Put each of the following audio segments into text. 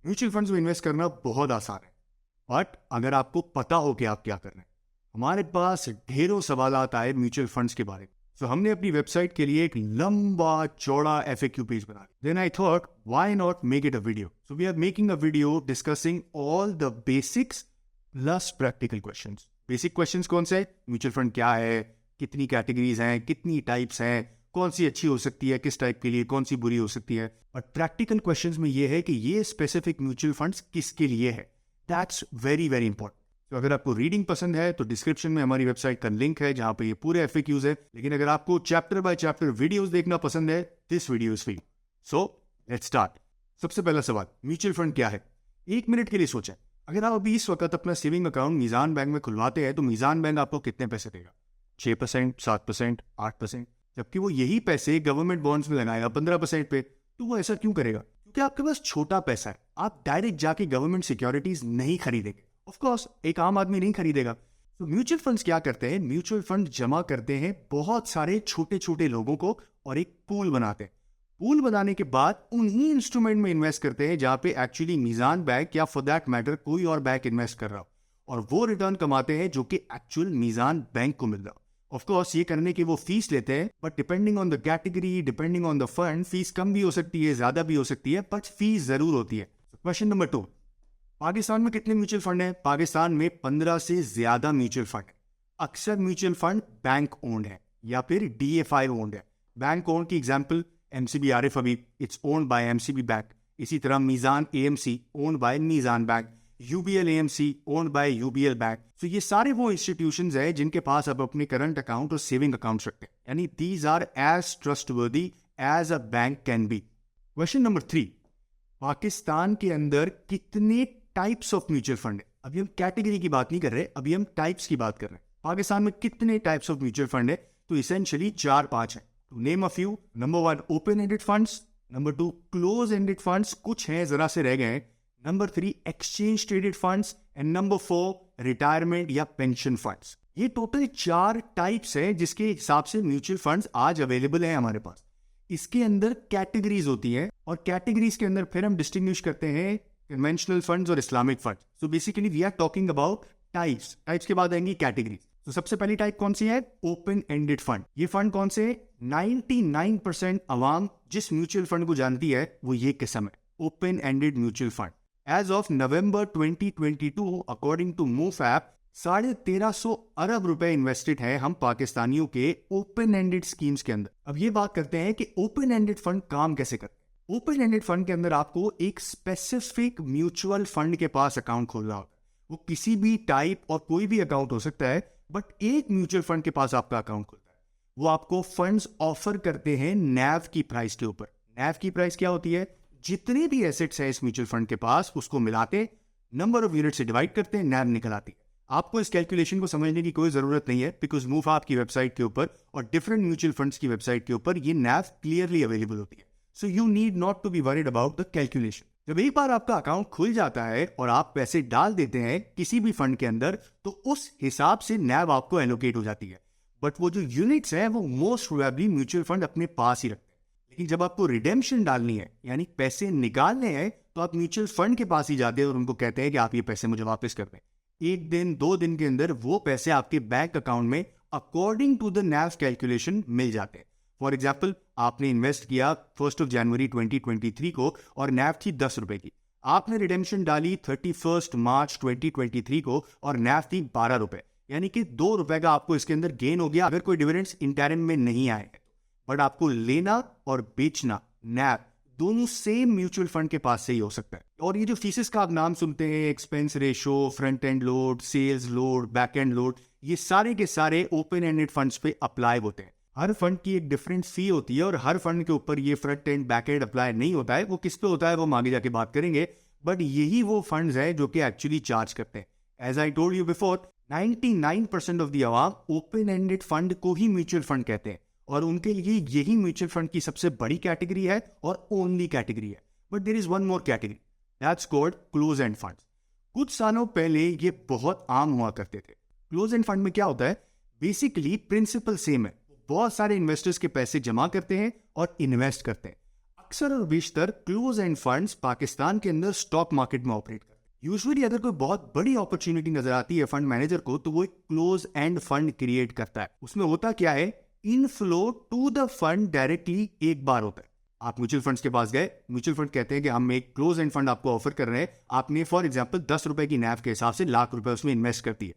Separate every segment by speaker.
Speaker 1: Mutual funds में invest करना बहुत आसान है, बट अगर आपको पता हो कि आप क्या कर रहे हैं। हमारे पास ढेरों सवालात आए म्यूचुअल फंड्स के बारे में, तो हमने अपनी वेबसाइट के लिए एक लंबा चौड़ा FAQ पेज बना दिया। Then I thought why not make it a video. So we are making a video discussing all the basics plus practical questions. Basic questions कौन से? म्यूचुअल फंड क्या है, कितनी कैटेगरीज हैं, कितनी टाइप्स हैं, कौन सी अच्छी हो सकती है किस टाइप के लिए, कौन सी बुरी हो सकती है। और प्रैक्टिकल क्वेश्चंस में ये है कि ये स्पेसिफिक म्यूचुअल फंड्स किसके लिए है। That's very very important. तो अगर आपको रीडिंग पसंद है तो डिस्क्रिप्शन में हमारी वेबसाइट का लिंक है जहां पे ये पूरे FAQs है। लेकिन अगर आपको चैप्टर बाय चैप्टर वीडियोस देखना पसंद है, this video is for you. So let's start. सबसे पहला सवाल, म्यूचुअल फंड क्या है? 1 मिनट के लिए सोचें। अगर आप अभी इस वक्त अपना सेविंग अकाउंट मीजान बैंक में खुलवाते हैं तो मीजान बैंक आपको कितने पैसे देगा? 6%, 7%, 8%। जबकि वो यही पैसे गवर्नमेंट बॉन्ड्स में लगाएगा 15% पे। तो वो ऐसा क्यों करेगा? क्योंकि आपके पास छोटा पैसा है, आप डायरेक्ट जाके गवर्नमेंट सिक्योरिटीज नहीं खरीदेंगे। ऑफ कोर्स एक आम आदमी नहीं खरीदेगा। तो म्यूचुअल फंड्स क्या करते हैं? म्यूचुअल फंड जमा करते हैं बहुत सारे छोटे छोटे लोगों को और एक पूल बनाते हैं। पूल बनाने के बाद उन्हीं इंस्ट्रूमेंट में इन्वेस्ट करते हैं जहां पे एक्चुअली मीजान बैंक या फॉर दैट मैटर कोई और बैंक इन्वेस्ट कर रहा हो, और वो रिटर्न कमाते हैं जो कि एक्चुअल मीजान बैंक को मिल रहा हो। ऑफ कोर्स ये करने की वो फीस लेते हैं, but depending on the category, depending on the fund, fees कम भी हो सकती है, ज्यादा भी हो सकती है, बट फीस जरूर होती है। क्वेश्चन नंबर 2, पाकिस्तान में कितने म्यूचुअल फंड हैं? पाकिस्तान में 15 से ज्यादा म्यूचुअल फंड है। अक्सर म्यूचुअल फंड बैंक ओन्ड है या फिर DFI ओन्ड है। बैंक ओन्ड की example MCB Arif Habib, it's owned by MCB bank. इसी तरह Meezan AMC owned by Meezan bank, UBL AMC owned by UBL bank. तो ये सारे वो इंस्टीट्यूशंस हैं जिनके पास अब अपने करंट अकाउंट और सेविंग अकाउंट रखते हैं, यानी these are as trustworthy as a bank can be. Question number 3, Pakistan के अंदर कितने टाइप्स ऑफ म्यूचुअल फंड है? अभी हम कैटेगरी की बात नहीं कर रहे, अभी हम टाइप्स की बात कर रहे हैं। पाकिस्तान में कितने टाइप्स ऑफ म्यूचुअल फंड है? तो इसेंशियली 4-5 है। To name a few, number 1 open ended funds, number 2 close ended funds, कुछ हैं जरा से रह गए हैं, number 3 exchange traded funds, and number 4 retirement या पेंशन फंड्स। ये टोटल 4 टाइप्स है जिसके हिसाब से म्यूचुअल फंड्स आज अवेलेबल है हमारे पास। इसके अंदर कैटेगरीज होती है और कैटेगरीज के अंदर फिर हम डिस्टिंग्विश करते हैं कन्वेंशनल फंड्स और Islamic funds. So basically we are talking about types. Types के बाद आएंगी कैटेगरीज। तो सबसे पहली टाइप कौन सी है? Open ended fund. ये फंड कौन से? 99% अवाम जिस म्यूचुअल फंड को जानती है वो ये किस्म है, open ended mutual fund. As of November 2022 according to move app 1350 अरब रुपए इन्वेस्टेड है हम पाकिस्तानियों के ओपन एंडेड स्कीम्स के अंदर। अब ये बात करते हैं कि ओपन एंडेड फंड काम कैसे करते हैं। ओपन एंडेड फंड के अंदर आपको एक स्पेसिफिक म्यूचुअल फंड के पास अकाउंट खोलना होता है। वो किसी भी टाइप और कोई भी अकाउंट हो सकता है, बट एक म्यूचुअल फंड के पास आपका अकाउंट खुलता है। वो आपको फंड्स ऑफर करते हैं NAV की प्राइस के ऊपर। NAV की प्राइस क्या होती है? जितने भी एसेट्स है इस म्यूचुअल फंड के पास उसको मिलाते, नंबर ऑफ यूनिट से डिवाइड करते हैं, NAV निकल आती है। आपको इस कैलकुलेशन को समझने की कोई जरूरत नहीं है, बिकॉज मूव आपकी वेबसाइट के ऊपर और डिफरेंट म्यूचुअल फंड्स की वेबसाइट के ऊपर ये NAV क्लियरली अवेलेबल होती है। So you need not to be worried about the calculation. जब एक बार आपका अकाउंट खुल जाता है और आप पैसे डाल देते हैं किसी भी फंड के अंदर, तो उस हिसाब से NAV आपको एलोकेट हो जाती है। बट वो जो यूनिट्स हैं वो मोस्ट प्रोबेबली म्यूचुअल फंड अपने पास ही रखते हैं। लेकिन जब आपको रिडेम्पशन डालनी है, यानी पैसे निकालने हैं, तो आप म्यूचुअल फंड के पास ही जाते हैं और उनको कहते हैं कि आप ये पैसे मुझे वापस कर दें। 1 दिन 2 दिन के अंदर वो पैसे आपके बैंक अकाउंट में according to the NAV calculation मिल जाते हैं। फॉर एग्जाम्पल, आपने इन्वेस्ट किया 1 जनवरी 2023 को और NAV थी 10 रुपए की। आपने रिडेम्पशन डाली 31 मार्च 2023 को और NAV थी 12 रुपए, यानी कि 2 रुपए का आपको इसके अंदर गेन हो गया अगर कोई डिविडेंड्स इंटरिम में नहीं आए। बट आपको लेना और बेचना NAV दोनों सेम म्यूचुअल फंड के पास से ही हो सकता है। और ये जो फीसेस का आप नाम सुनते हैं, expense ratio, front end load, sales load, back end load, ये सारे के सारे ओपन एंडेड फंड्स पे अप्लाई होते हैं। हर फंड की एक डिफरेंट फी होती है और हर फंड के ऊपर ये front end back and apply नहीं होता है। वो किस पे होता है वो हम आगे जाके बात करेंगे, बट यही वो फंड्स हैं जो कि एक्चुअली चार्ज करते हैं। As I told you before, 99% of the अवाम ओपन एंडेड फंड को ही म्यूचुअल फंड कहते हैं और उनके लिए यही म्यूचुअल फंड की सबसे बड़ी कैटेगरी है और ओनली कैटेगरी है। But there is one more category, that's called close end funds. कुछ सालों पहले ये बहुत आम हुआ करते थे। क्लोज एंड फंड में क्या होता है? बेसिकली प्रिंसिपल सेम है, बहुत सारे इन्वेस्टर्स के पैसे जमा करते हैं और इन्वेस्ट करते हैं। अक्सर और बेशतर क्लोज एंड फंड्स पाकिस्तान के अंदर स्टॉक मार्केट में ऑपरेट करते हैं। यूजुअली अगर कोई बहुत बड़ी अपॉर्चुनिटी नजर आती है फंड मैनेजर को, तो वो एक क्लोज एंड फंड क्रिएट करता है। उसमें होता क्या है, inflow to the fund directly एक बार होता है। आप म्यूचुअल फंड्स के पास गए, म्यूचुअल फंड कहते हैं कि हम एक क्लोज एंड फंड आपको ऑफर कर रहे हैं, आपने फॉर एग्जांपल 10 रुपए की नैव के हिसाब से लाख रुपए उसमें इन्वेस्ट कर दिए।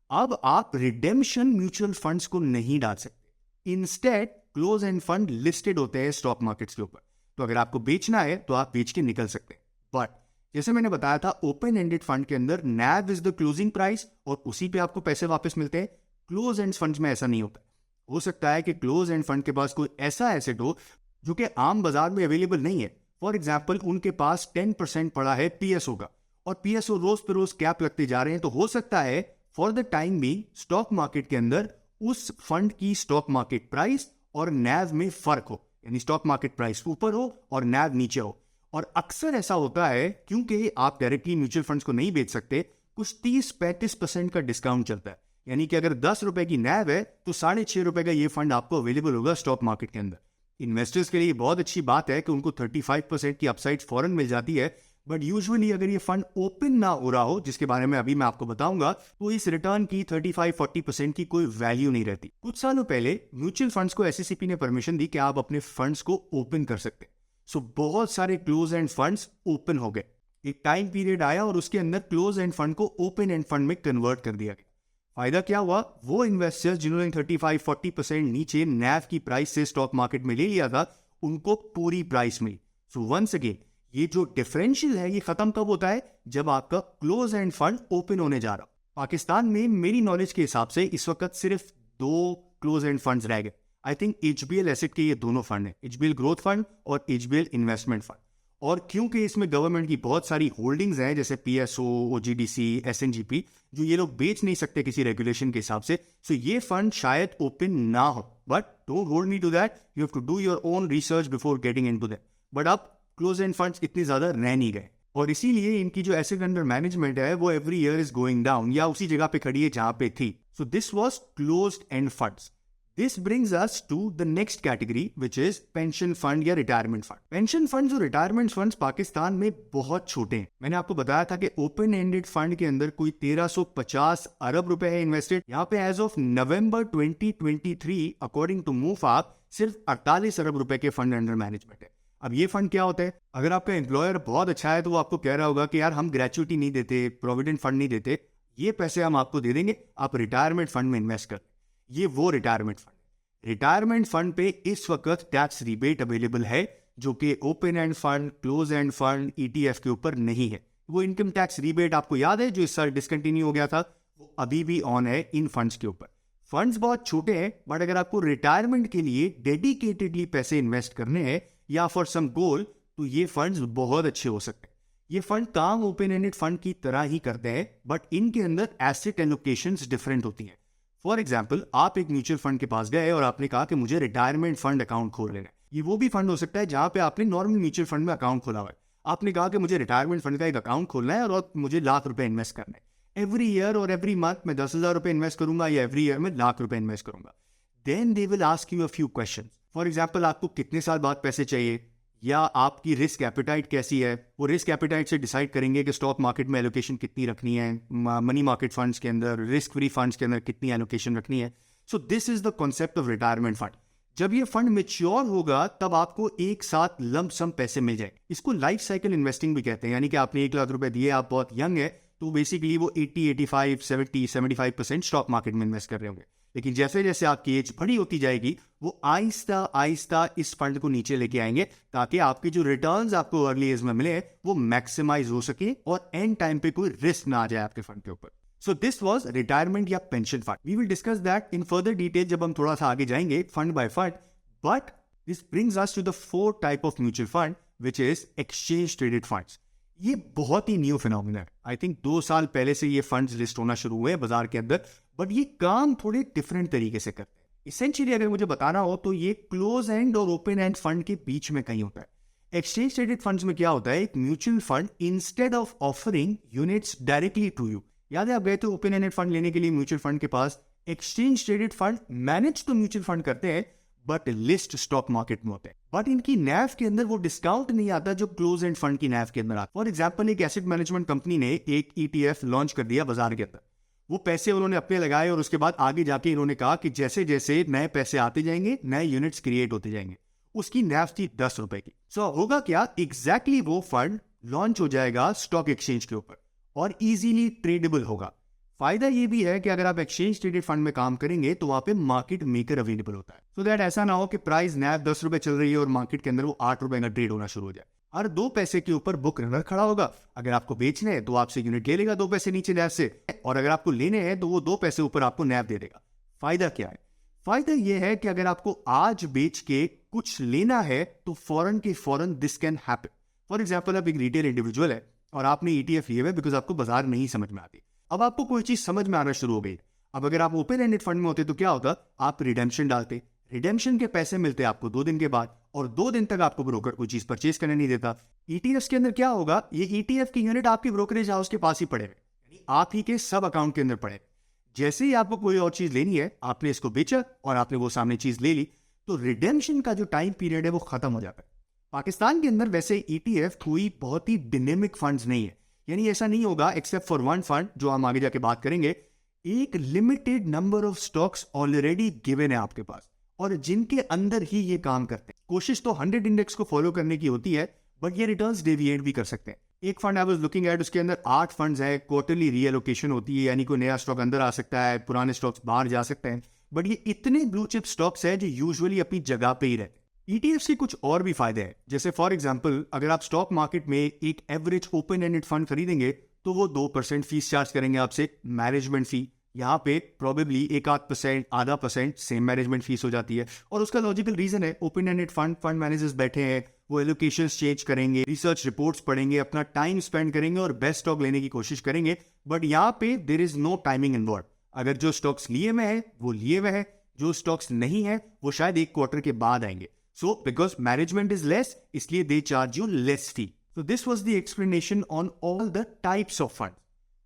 Speaker 1: अब आप रिडेम्पशन म्यूचुअल फंड्स को नहीं डाल सकते, instead close end fund listed होते हैं स्टॉक मार्केट्स के ऊपर। तो अगर आपको बेचना है तो आप बेच के निकल सकते हैं। बट जैसे मैंने बताया था, ओपन एंडेड फंड के अंदर नैव इज द क्लोजिंग प्राइस और उसी पे आपको पैसे वापस मिलते हैं। क्लोज एंड फंड्स में ऐसा नहीं होता। हो सकता है कि क्लोज एंड फंड के पास कोई ऐसा एसेट हो जो कि आम बाजार में अवेलेबल नहीं है। फॉर एग्जाम्पल, उनके पास 10% पड़ा है पीएसओ का, और पीएसओ रोज पे रोज कैप लगते जा रहे हैं। तो हो सकता है फॉर द टाइम भी स्टॉक मार्केट के अंदर उस फंड की स्टॉक मार्केट प्राइस और नैव में फर्क हो, यानी स्टॉक मार्केट प्राइस ऊपर हो और नैव नीचे हो। और अक्सर ऐसा होता है क्योंकि आप डायरेक्टली म्यूचुअल फंड्स को नहीं बेच सकते, कुछ 30-35% का डिस्काउंट चलता है। यानी कि अगर 10 रुपए की नैव है तो 6.5 रुपए का ये फंड आपको अवेलेबल होगा स्टॉक मार्केट के अंदर। इन्वेस्टर्स के लिए बहुत अच्छी बात है कि उनको 35% की अपसाइड फौरन मिल जाती है। बट यूजुअली अगर ये फंड ओपन ना हो रहा हो, जिसके बारे में अभी मैं आपको बताऊंगा, तो इस रिटर्न की 35-40% की कोई वैल्यू नहीं रहती। कुछ सालों पहले म्यूचुअल फंड्स को एसईसीपी ने परमिशन दी कि आप अपने फंड्स को ओपन कर सकते हैं। सो बहुत सारे क्लोज एंड फंड्स ओपन हो गए। एक टाइम पीरियड आया और उसके अंदर क्लोज एंड फंड को ओपन एंड फंड में कन्वर्ट कर दिया गया। फायदा क्या हुआ, वो इन्वेस्टर्स जिन्होंने 35-40% नीचे नैव की प्राइस से स्टॉक मार्केट में ले लिया था, उनको पूरी प्राइस मिली। सो वंस अगेन ये जो डिफरेंशियल है ये खत्म कब होता है, जब आपका क्लोज एंड फंड ओपन होने जा रहा। पाकिस्तान में मेरी नॉलेज के हिसाब से इस वक्त सिर्फ 2 क्लोज एंड फंड्स रह गए। आई थिंक एचबीएल एसेट के ये दोनों फंड है, एचबीएल ग्रोथ फंड और एचबीएल इन्वेस्टमेंट फंड। और क्योंकि इसमें गवर्नमेंट की बहुत सारी होल्डिंग्स हैं, जैसे पीएसओ, ओजीडीसी, एसएनजीपी, जो ये लोग बेच नहीं सकते किसी रेगुलेशन के हिसाब से, सो ये फंड शायद ओपन ना हो। But don't hold me to that, you have to do your own research before getting into that. But अब क्लोज एंड फंड्स इतने ज्यादा रह नहीं गए, और इसीलिए इनकी जो एसेट अंडर मैनेजमेंट है वो every year is going down, या उसी जगह पे खड़ी है जहां पे थी। सो this was closed end funds. This brings us to the next category, which is pension fund या retirement fund. Pension funds और retirement funds पाकिस्तान में बहुत छोटे हैं। मैंने आपको बताया था कि ओपन एंडेड फंड के अंदर कोई 1350 अरब रुपए है इन्वेस्टेड। यहाँ पे as of November 2023 according to MUFAP सिर्फ 48 अरब रुपए के फंड अंडर मैनेजमेंट है। अब ये फंड क्या होता है, अगर आपका एम्प्लॉयर बहुत अच्छा है तो वो आपको कह रहा होगा कि यार हम ग्रेचुइटी नहीं देते, प्रोविडेंट फंड नहीं देते, ये पैसे हम आपको दे देंगे, आप रिटायरमेंट फंड में इन्वेस्ट कर। ये वो रिटायरमेंट फंड। रिटायरमेंट फंड पे इस वक्त टैक्स रिबेट अवेलेबल है, जो कि open end fund, close end fund, ETF के ऊपर नहीं है। वो इनकम टैक्स रिबेट आपको याद है जो इस साल डिसकंटिन्यू हो गया था, वो अभी भी ऑन है इन फंड्स के ऊपर। फंड्स बहुत छोटे हैं, बट अगर आपको रिटायरमेंट के लिए डेडिकेटेडली पैसे इन्वेस्ट करने हैं या फॉर सम गोल, तो ये फंड्स बहुत अच्छे हो सकते हैं। ये फंड काम ओपन एंडेड फंड की तरह ही करते हैं, बट इनके अंदर एसेट एलोकेशंस डिफरेंट होती हैं। फॉर एग्जाम्पल, आप एक म्यूचुअल फंड के पास गए और आपने कहा कि मुझे रिटायरमेंट फंड अकाउंट खोल लेना है। ये वो भी फंड हो सकता है जहां पे आपने नॉर्मल म्यूचुअल फंड में अकाउंट खोला हुआ है। आपने कहा कि मुझे रिटायरमेंट फंड का एक अकाउंट खोलना है और मुझे लाख रुपए इन्वेस्ट करना है। एवरी ईयर और एवरी मंथ मैं 10,000 रुपए इन्वेस्ट करूंगा, या एवरी ईयर में लाख रुपए इन्वेस्ट करूंगा। Then they will ask you a few question. For example, आपको कितने साल बाद पैसे चाहिए, या आपकी रिस्क एपेटाइट कैसी है। वो रिस्क एपेटाइट से डिसाइड करेंगे कि स्टॉक मार्केट में एलोकेशन कितनी रखनी है, मनी मार्केट फंड्स के अंदर, रिस्क फ्री फंड्स के अंदर कितनी एलोकेशन रखनी है। So this is the concept of retirement fund. जब ये फंड मैच्योर होगा तब आपको एक साथ लंप सम पैसे मिल जाए। इसको लाइफ साइकिल इन्वेस्टिंग भी कहते हैं, यानी कि आपने 1 लाख रुपए दिए, आप बहुत यंग है, तो बेसिकली वो 80, 85, 70, 75% स्टॉक मार्केट में इन्वेस्ट कर रहे होंगे। लेकिन जैसे जैसे आपकी एज बड़ी होती जाएगी, वो आहिस्ता आहिस्ता इस फंड को नीचे लेके आएंगे, ताकि आपके जो रिटर्न्स आपको अर्ली एज में मिले वो मैक्सिमाइज हो सके और एंड टाइम पे कोई रिस्क ना आ जाए आपके फंड के ऊपर। सो दिस वाज रिटायरमेंट या pension fund. We will discuss that in further detail जब हम थोड़ा सा आगे जाएंगे fund by fund. But this brings us to the 4th type of mutual fund, which is exchange traded funds. ये बहुत ही new phenomena है। आई थिंक 2 साल पहले से ये फंड्स लिस्ट होना शुरू हुए बाजार के अंदर, बट ये काम थोड़े डिफरेंट तरीके से करते हैं। इसेंशियली अगर मुझे बताना हो तो ये क्लोज एंड और ओपन एंड फंड के बीच में कहीं होता है। एक्सचेंज ट्रेडेड फंड्स में क्या होता है, एक mutual fund instead of offering units directly to you, याद है आप गए थे ओपन एंडेड फंड लेने के लिए म्यूचुअल फंड के पास, एक्सचेंज ट्रेडेड फंड मैनेज तो म्यूचुअल फंड करते हैं, बट लिस्ट स्टॉक मार्केट में होते हैं, बट इनकी नैव के अंदर वो डिस्काउंट नहीं आता जो क्लोज एंड फंड की नैव के अंदर आता। फॉर एग्जांपल एक एसेट मैनेजमेंट कंपनी ने एक ETF लॉन्च कर दिया बाजार के अंदर, वो पैसे उन्होंने अपने लगाए और उसके बाद आगे जाके इन्होंने कहा कि जैसे जैसे नए पैसे आते जाएंगे नए यूनिट्स क्रिएट होते जाएंगे। उसकी नैव थी 10 रुपए की। सो होगा क्या, एग्जैक्टली वो फंड लॉन्च हो जाएगा स्टॉक एक्सचेंज के ऊपर और इजीली ट्रेडेबल होगा। फायदा ये भी है कि अगर आप एक्सचेंज ट्रेडेड फंड में काम करेंगे तो वहां पे मार्केट मेकर अवेलेबल होता है, सो दैट ऐसा ना हो कि प्राइस नैव 10 रुपए चल रही है और मार्केट के अंदर वो 8 रुपए का ट्रेड होना शुरू हो जाए। हर 2 पैसे के ऊपर बुक रनर खड़ा होगा। अगर आपको बेचने हैं तो आपसे यूनिट ले लेगा 2 पैसे नीचे नैव से, और अगर आपको लेने हैं तो वो 2 पैसे ऊपर आपको नैव दे देगा। फायदा क्या है? फायदा ये है कि अगर आपको आज बेच के कुछ लेना है तो फौरन के फौरन this can happen. For example, आप एक रिटेल इंडिविजुअल है और आपने ETF लिए हुए बिकॉज आपको बाजार नहीं समझ में आती। अब आपको कोई चीज समझ में आना शुरू हो गई। अब अगर आप ओपन एंडेड फंड में होते तो क्या होता, आप रिडेम्पशन डालते, रिडेम्पशन के पैसे मिलते आपको 2 दिन के बाद, और 2 दिन तक आपको ब्रोकर कोई चीज परचेज करने नहीं देता। ETFs के अंदर क्या होगा, ये ETF की यूनिट आपकी ब्रोकरेज हाउस के पास ही पड़े, यानी आप ही के सब अकाउंट के अंदर पड़े। जैसे ही आपको कोई और चीज लेनी है, आपने इसको बेचा और आपने वो सामने चीज ले ली, तो रिडेम्पशन का जो टाइम पीरियड है वो खत्म हो जाता है। पाकिस्तान के अंदर वैसे ETF कोई बहुत ही डिनेमिक फंड्स नहीं है, यानी ऐसा नहीं होगा एक्सेप्ट फॉर वन फंड जो हम आगे जाके बात करेंगे। एक limited number of stocks already given है आपके पास और जिनके अंदर ही ये काम करते हैं। कोशिश तो 100 इंडेक्स को फॉलो करने की होती है, बट ये रिटर्न्स डेविएट भी कर सकते हैं। एक fund I was looking at, उसके अंदर 8 फंड्स है, क्वार्टरली रीएलोकेशन होती है, यानी कोई नया स्टॉक अंदर आ सकता है, पुराने स्टॉक्स बाहर जा सकते हैं, बट ये इतने ब्लू चिप स्टॉक्स है जो यूजुअली अपनी जगह पे ही रहते हैं। ETFs के कुछ और भी फायदे हैं, जैसे फॉर एग्जांपल अगर आप स्टॉक मार्केट में एक एवरेज ओपन एंडेड फंड खरीदेंगे तो वो 2% फीस चार्ज करेंगे आपसे, मैनेजमेंट फी। यहाँ पे प्रोबेबली 1-8%, आधा % सेम मैनेजमेंट फीस हो जाती है, और उसका लॉजिकल रीजन है ओपन एंडेड फंड मैनेजर्स बैठे हैं, वो एलोकेशंस चेंज करेंगे, रिसर्च रिपोर्ट्स पढ़ेंगे, अपना टाइम स्पेंड करेंगे और बेस्ट स्टॉक लेने की कोशिश करेंगे। बट यहाँ पे there is no timing involve. अगर जो स्टॉक्स लिए हुए हैं वो लिए हुए हैं, जो स्टॉक्स नहीं है वो शायद 1 क्वार्टर के बाद आएंगे। So, because management is less, इसलिए they charge you less fee. So, this was the explanation on all the types of funds.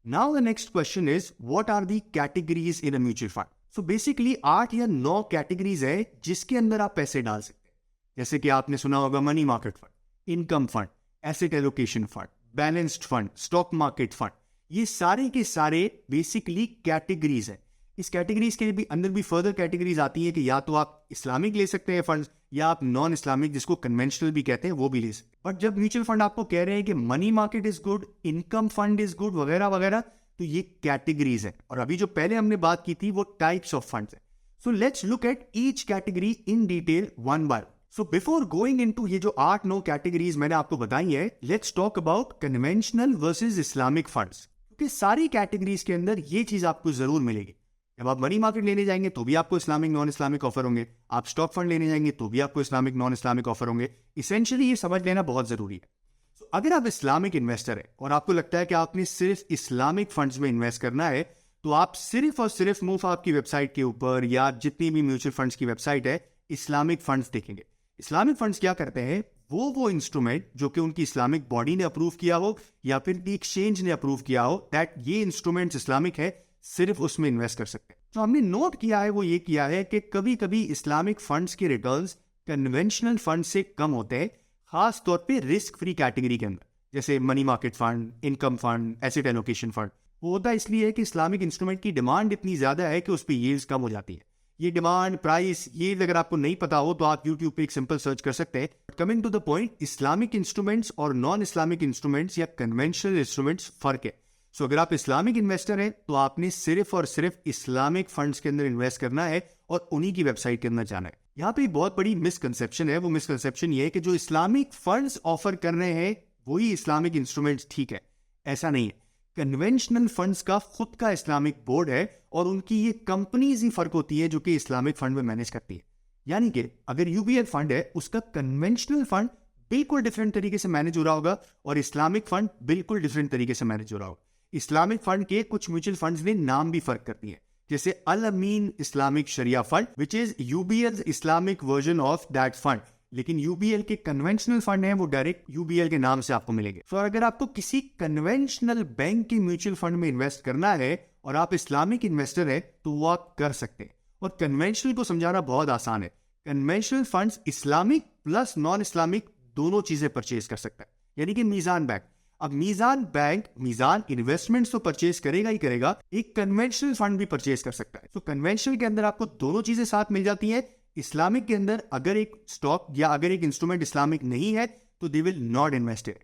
Speaker 1: Now, the next question is, what are the categories in a mutual fund? So, basically 8 या 9 categories है जिसके अंदर आप पैसे डाल सकते हैं। जैसे कि आपने सुना होगा money market fund, income fund, asset allocation fund, balanced fund, stock market fund, ये सारे के सारे बेसिकली कैटेगरीज हैं। इस कैटेगरीज के भी अंदर भी फर्दर कैटेगरीज आती है कि या तो आप इस्लामिक ले सकते हैं फंड्स, या आप नॉन इस्लामिक जिसको कन्वेंशनल भी कहते हैं वो भी ले सकते हैं। बट जब म्यूचुअल फंड आपको कह रहे हैं कि money market is good, income fund is good वगैरह वगैरह, तो ये कैटेगरीज है। और अभी जो पहले हमने बात की थी वो टाइप्स ऑफ फंड्स है। So let's look at each category in detail one by. So before going into ये जो 8-9 कैटेगरीज मैंने आपको बताई है, let's talk about conventional versus Islamic funds, क्योंकि सारी कैटेगरीज के अंदर ये चीज आपको जरूर मिलेगी। जब आप मनी मार्केट लेने जाएंगे तो भी आपको इस्लामिक नॉन इस्लामिक ऑफर होंगे, आप स्टॉक फंड लेने जाएंगे तो भी आपको इस्लामिक नॉन इस्लामिक ऑफर होंगे। इसेंशियली ये समझ लेना बहुत जरूरी है। अगर आप इस्लामिक इन्वेस्टर है और आपको लगता है कि आपने सिर्फ इस्लामिक फंड्स में इन्वेस्ट करना है, तो आप सिर्फ और सिर्फ मुफ्त की वेबसाइट के ऊपर या जितनी भी म्यूचुअल फंड्स की वेबसाइट है इस्लामिक फंड्स देखेंगे। इस्लामिक फंड्स क्या करते हैं, वो इंस्ट्रूमेंट जो कि उनकी इस्लामिक बॉडी ने अप्रूव किया हो या फिर एक्सचेंज ने अप्रूव किया हो दैट ये इंस्ट्रूमेंट इस्लामिक है, सिर्फ उसमें इन्वेस्ट कर सकते हैं। तो हमने नोट किया है वो ये किया है कि कभी कभी इस्लामिक फंड्स के रिटर्न्स कन्वेंशनल फंड से कम होते हैं, खास तौर पे रिस्क फ्री कैटेगरी के अंदर, जैसे money market fund, income fund, asset allocation fund. वो होता है इसलिए कि इस्लामिक इंस्ट्रूमेंट की डिमांड इतनी ज्यादा है कि उस पर यील्ड्स कम हो जाती है। ये डिमांड, प्राइस, ये अगर आपको नहीं पता हो तो आप यूट्यूब पे एक सिंपल सर्च कर सकते हैं। Coming to the point, Islamic instruments और नॉन इस्लामिक इंस्ट्रूमेंट्स या कन्वेंशनल इंस्ट्रूमेंट्स फर्क है। सो अगर आप इस्लामिक इन्वेस्टर हैं तो आपने सिर्फ और सिर्फ इस्लामिक फंड्स के अंदर इन्वेस्ट करना है और उन्हीं की वेबसाइट के अंदर जाना है। यहाँ पे बहुत बड़ी मिसकंसेप्शन है, वो मिसकंसेप्शन ये है कि जो इस्लामिक फंड्स ऑफर कर रहे हैं वही इस्लामिक इंस्ट्रूमेंट्स ठीक है, ऐसा नहीं है। कन्वेंशनल फंड्स का खुद का इस्लामिक बोर्ड है और उनकी ये कंपनीज ही फर्क होती है जो कि इस्लामिक फंड में मैनेज करती है। यानी कि अगर UBL फंड है, उसका कन्वेंशनल फंड बिल्कुल डिफरेंट तरीके से मैनेज हो रहा होगा और इस्लामिक फंड बिल्कुल डिफरेंट तरीके से मैनेज हो रहा होगा। इस्लामिक फंड के कुछ म्यूचुअल फंड्स ने नाम भी फर्क करती है, जैसे Al Ameen Islamic shariah fund which is UBL Islamic version of that fund, लेकिन UBL के कन्वेंशनल फंड है वो डायरेक्ट UBL के नाम से आपको मिलेंगे। तो अगर आपको किसी कन्वेंशनल बैंक के म्यूचुअल फंड में इन्वेस्ट करना है और आप इस्लामिक इन्वेस्टर है तो वो आप कर सकते हैं। और कन्वेंशनल को समझाना बहुत आसान है। Conventional funds Islamic plus non Islamic दोनों चीजें परचेज कर सकता है, यानी कि मीजान बैंक। अब मीजान इन्वेस्टमेंट्स तो परचेज करेगा ही करेगा, एक कन्वेंशनल फंड भी परचेज कर सकता है। तो कन्वेंशनल के अंदर आपको दोनों चीजें साथ मिल जाती हैं। इस्लामिक के अंदर अगर एक स्टॉक या अगर एक इंस्ट्रूमेंट इस्लामिक नहीं है तो they will not invest in.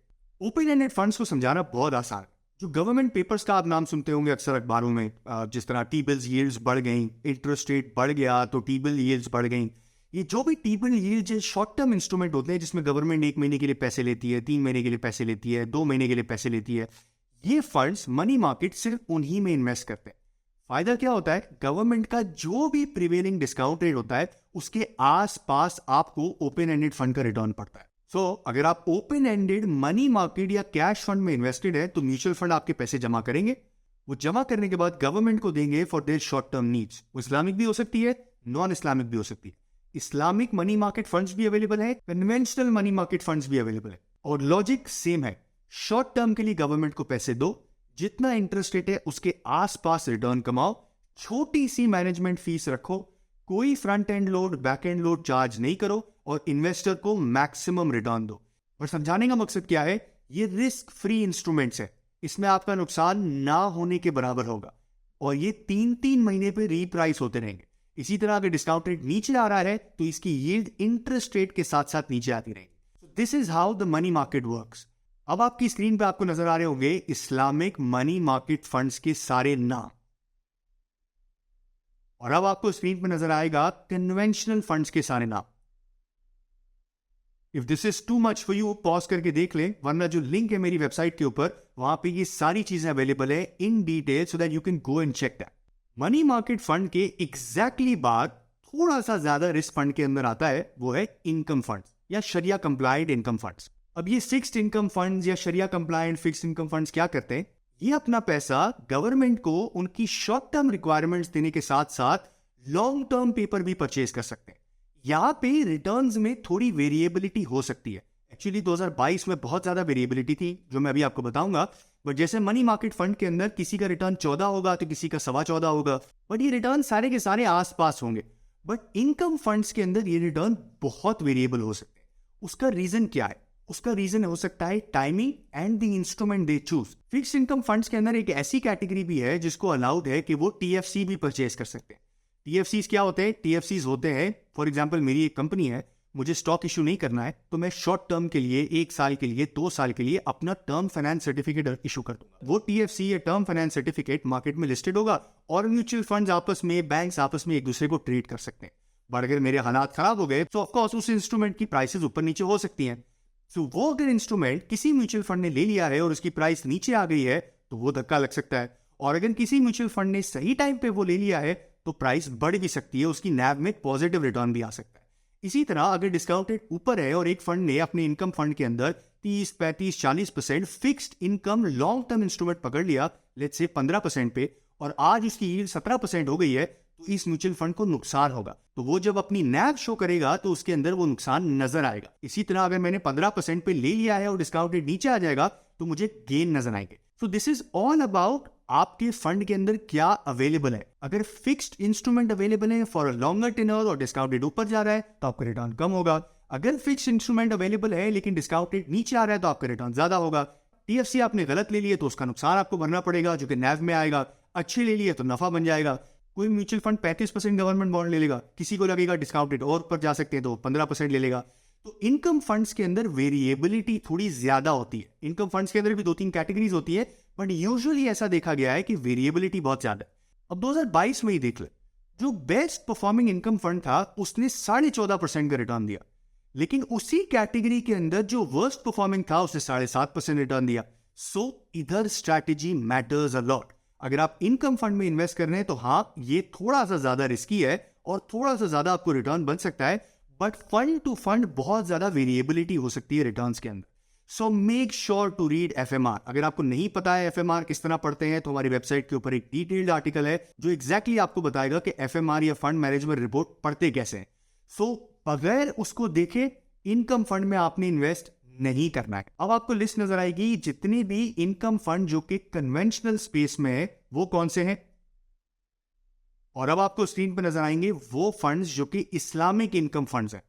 Speaker 1: Open ended funds को समझाना बहुत आसान है। जो गवर्नमेंट पेपर्स का आप नाम सुनते होंगे अक्सर अखबारों में, जिस तरह टी बिल्स यील्ड्स बढ़ गई, इंटरेस्ट रेट बढ़ गया तो टी बिल यील्ड्स बढ़ गई। ये जो भी T bill yields short term instrument होते हैं जिसमें गवर्नमेंट 1 महीने के लिए पैसे लेती है, 3 महीने के लिए पैसे लेती है, 2 महीने के लिए पैसे लेती है, ये फंड्स मनी मार्केट सिर्फ उन्हीं में इन्वेस्ट करते हैं। फायदा क्या होता है, गवर्नमेंट का जो भी प्रिवेलिंग डिस्काउंट रेट होता है उसके आसपास आपको ओपन एंडेड फंड का रिटर्न पड़ता है। अगर आप ओपन एंडेड मनी मार्केट या कैश फंड में इन्वेस्टेड है तो म्यूचुअल फंड आपके पैसे जमा करेंगे, वो जमा करने के बाद गवर्नमेंट को देंगे for their short term needs. वो इस्लामिक भी हो सकती है, नॉन इस्लामिक भी हो सकती है। इस्लामिक मनी मार्केट फंड्स भी अवेलेबल है, कन्वेंशनल मनी मार्केट फंड्स भी अवेलेबल है, और लॉजिक सेम है। शॉर्ट टर्म के लिए गवर्नमेंट को पैसे दो, जितना इंटरेस्ट रेट है उसके आसपास रिटर्न कमाओ, छोटी सी मैनेजमेंट फीस रखो, कोई front end load back end load charge नहीं करो, और इन्वेस्टर को मैक्सिमम रिटर्न दो। और समझाने का मकसद क्या है, ये रिस्क फ्री इंस्ट्रूमेंट्स है, इसमें आपका नुकसान ना होने के बराबर होगा, और ये 3-3 महीने पे रीप्राइस होते रहेंगे। इसी तरह अगर डिस्काउंट रेट नीचे आ रहा है तो इसकी यील्ड इंटरेस्ट रेट के साथ साथ नीचे आती रहेगी। This is how the money market works. अब आपकी स्क्रीन पे आपको नजर आ रहे होंगे इस्लामिक मनी मार्केट फंड्स के सारे नाम, और अब आपको स्क्रीन पे नजर आएगा कन्वेंशनल फंड्स के सारे नाम। If this is too much for you, pause करके देख लें, वरना जो लिंक है मेरी वेबसाइट के ऊपर वहां पे ये सारी चीजें अवेलेबल है in detail, so that you can go and check that. Money market fund के एग्जैक्टली बाद थोड़ा सा ज्यादा रिस्क फंड के अंदर आता है, वो है इनकम फंड्स या शरिया कंप्लाइंट इनकम फंड्स। अब ये फिक्स्ड इनकम फंड्स या शरिया कंप्लाइंट फिक्स्ड इनकम फंड्स क्या करते हैं, ये अपना पैसा गवर्नमेंट को उनकी शॉर्ट टर्म रिक्वायरमेंट्स देने के साथ साथ लॉन्ग टर्म पेपर भी परचेज कर सकते हैं। यहाँ पे रिटर्न्स में थोड़ी वेरिएबिलिटी हो सकती है। एक्चुअली 2022 में बहुत ज्यादा वेरिएबिलिटी थी जो मैं अभी आपको बताऊंगा, बट जैसे मनी मार्केट फंड के अंदर किसी का रिटर्न 14 होगा तो किसी का 14.25 होगा, बट ये रिटर्न सारे के सारे आसपास होंगे। बट इनकम फंड्स के अंदर ये रिटर्न बहुत वेरिएबल हो सकते हैं। उसका रीजन क्या है, उसका रीजन हो सकता है timing and the instrument they choose. Fixed income funds के अंदर एक ऐसी कैटेगरी भी है जिसको अलाउड है कि वो टीएफसी भी परचेज कर सकते हैं। टीएफसीज क्या होते हैं, टीएफसीज होते हैं, फॉर एग्जांपल मेरी एक कंपनी है, मुझे स्टॉक इशू नहीं करना है तो मैं शॉर्ट टर्म के लिए 1 साल के लिए 2 साल के लिए अपना टर्म फाइनेंस सर्टिफिकेट इशू कर दूंगा। वो टीएफसी या टर्म फाइनेंस सर्टिफिकेट मार्केट में लिस्टेड होगा और म्यूचुअल फंड्स आपस में, बैंक्स आपस में एक दूसरे को ट्रेड कर सकते हैं। बट अगर मेरे हालात खराब हो गए तो ऑफकोर्स उस इंस्ट्रूमेंट की प्राइसेस ऊपर नीचे हो सकती हैं। तो वो अगर इंस्ट्रूमेंट किसी म्यूचुअल फंड ने ले लिया है और उसकी प्राइस नीचे आ गई है तो वो धक्का लग सकता है, और अगर किसी म्यूचुअल फंड ने सही टाइम पे वो ले लिया है तो प्राइस बढ़ भी सकती है, उसकी नैव में पॉजिटिव रिटर्न भी आ सकता है। इसी तरह अगर डिस्काउंट रेट ऊपर है और एक फंड ने अपने इनकम फंड के अंदर 30, 35, 40% fixed income long term instrument पकड़ लिया, लेट्स से 15% पे, और आज उसकी यील्ड 17% हो गई है, तो इस म्यूचुअल फंड को नुकसान होगा। तो वो जब अपनी नैव शो करेगा तो उसके अंदर वो नुकसान नजर आएगा। इसी तरह अगर मैंने 15% पे ले लिया है और डिस्काउंट रेट नीचे आ जाएगा तो मुझे गेन नजर आएंगे। So this is all about आपके फंड के अंदर क्या अवेलेबल है। अगर फिक्स्ड इंस्ट्रूमेंट अवेलेबल है फॉर अ लॉन्गर टेन्योर और डिस्काउंट रेट ऊपर जा रहा है तो आपका रिटर्न कम होगा। अगर फिक्स्ड इंस्ट्रूमेंट अवेलेबल है लेकिन डिस्काउंट रेट नीचे आ रहा है तो आपका रिटर्न ज्यादा होगा। टीएफसी आपने गलत ले लिए तो उसका नुकसान आपको भरना पड़ेगा जो कि नैव में आएगा। अच्छे ले लिए तो नफा बन जाएगा। कोई म्यूचुअल फंड 35% गवर्नमेंट बॉन्ड ले लेगा, किसी को लगेगा डिस्काउंट रेट और ऊपर जा सकते हैं तो 15% ले लेगा। तो इनकम फंड्स के अंदर वेरिएबिलिटी थोड़ी ज्यादा होती है। इनकम फंड्स के अंदर भी 2-3 कैटेगरीज होती है, बट यूजुअली ऐसा देखा गया है कि वेरिएबिलिटी बहुत ज्यादा है। अब 2022 में ही देख ले, जो बेस्ट परफॉर्मिंग इनकम फंड था उसने 14.5% का रिटर्न दिया, लेकिन उसी कैटेगरी के अंदर जो वर्स्ट परफॉर्मिंग था उसने 7.5% रिटर्न दिया। सो इधर स्ट्रैटेजी मैटर्स अ लॉट। अगर आप इनकम फंड में इन्वेस्ट कर रहे हैं तो हाँ, ये थोड़ा सा ज्यादा रिस्की है और थोड़ा सा ज्यादा आपको रिटर्न बन सकता है, बट फंड टू फंड बहुत ज्यादा वेरिएबिलिटी हो सकती है रिटर्न्स के अंदर। So make sure to read FMR. अगर आपको नहीं पता है एफएमआर किस तरह पढ़ते हैं तो हमारी वेबसाइट के ऊपर एक डिटेल्ड आर्टिकल है जो एग्जैक्टली आपको बताएगा कि एफएमआर या फंड मैनेजमेंट रिपोर्ट पढ़ते कैसे हैं। सो बगैर उसको देखे इनकम फंड में आपने इन्वेस्ट नहीं करना है। अब आपको लिस्ट नजर आएगी जितने भी इनकम फंड जो कि कन्वेंशनल स्पेस में है वो कौन से हैं। और अब आपको स्क्रीन पर नजर आएंगे वो फंड्स जो कि इस्लामिक इनकम फंड्स हैं।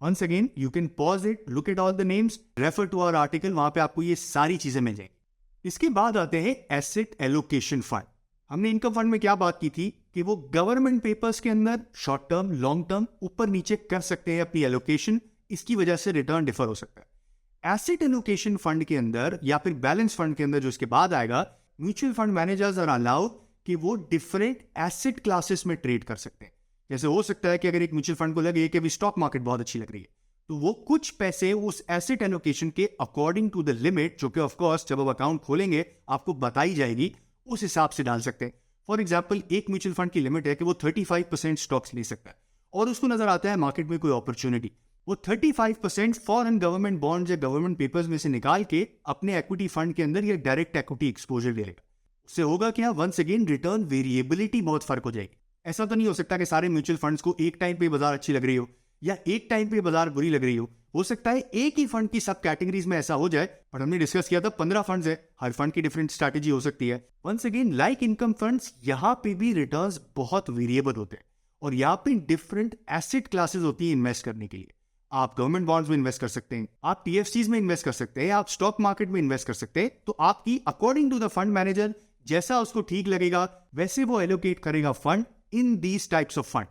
Speaker 1: Once again, you can pause it, look at all the names, refer to our article, वहां पे आपको ये सारी चीजें मिल जाएंगी। इसके बाद आते हैं एसेट एलोकेशन फंड। हमने इनकम फंड में क्या बात की थी कि वो गवर्नमेंट पेपर्स के अंदर शॉर्ट टर्म, लॉन्ग टर्म ऊपर नीचे कर सकते हैं अपनी एलोकेशन, इसकी वजह से रिटर्न डिफर हो सकता है। एसेट एलोकेशन फंड के अंदर या फिर बैलेंस फंड के अंदर जो इसके बाद आएगा, mutual fund managers are allowed कि वो डिफरेंट एसेट क्लासेस में ट्रेड कर सकते हैं। जैसे हो सकता है कि अगर एक म्यूचुअल फंड को लगे कि अभी स्टॉक मार्केट बहुत अच्छी लग रही है, तो वो कुछ पैसे उस एसेट एलोकेशन के अकॉर्डिंग टू द लिमिट, जो कि ऑफ कोर्स जब आप अकाउंट खोलेंगे आपको बताई जाएगी, उस हिसाब से डाल सकते हैं। फॉर एग्जांपल, एक म्यूचुअल फंड की लिमिट है कि वो 35% स्टॉक्स ले सकता है, और उसको नजर आता है मार्केट में कोई अपॉर्चुनिटी, वो 35% फॉरेन गवर्नमेंट बॉन्ड या गवर्नमेंट पेपर्स में से निकाल के अपने इक्विटी फंड के अंदर या डायरेक्ट इक्विटी एक्सपोजर ले लेगा। उससे होगा क्या, वंस अगेन रिटर्न वेरिएबिलिटी बहुत फर्क हो जाएगी। ऐसा तो नहीं हो सकता कि सारे म्यूचुअल फंड्स को एक टाइम पे बाजार अच्छी लग रही हो या एक टाइम पे बाजार बुरी लग रही हो सकता है एक ही फंड की सब कैटेगरीज में ऐसा हो जाए, पर हमने डिस्कस किया था 15 फंड्स है, हर फंड की डिफरेंट स्ट्रैटेजी हो सकती है। Once again, like income funds, यहाँ पे भी रिटर्न्स बहुत वेरिएबल होते हैं, और यहाँ पे डिफरेंट एसेट क्लासेस होती है इन्वेस्ट करने के लिए। आप गवर्नमेंट बॉन्ड्स में इन्वेस्ट कर सकते हैं, आप टीएफसीज में इन्वेस्ट कर सकते हैं, आप स्टॉक मार्केट में इन्वेस्ट कर सकते हैं। तो आपकी according to the fund manager जैसा उसको ठीक लगेगा वैसे वो एलोकेट करेगा fund in these types of fund.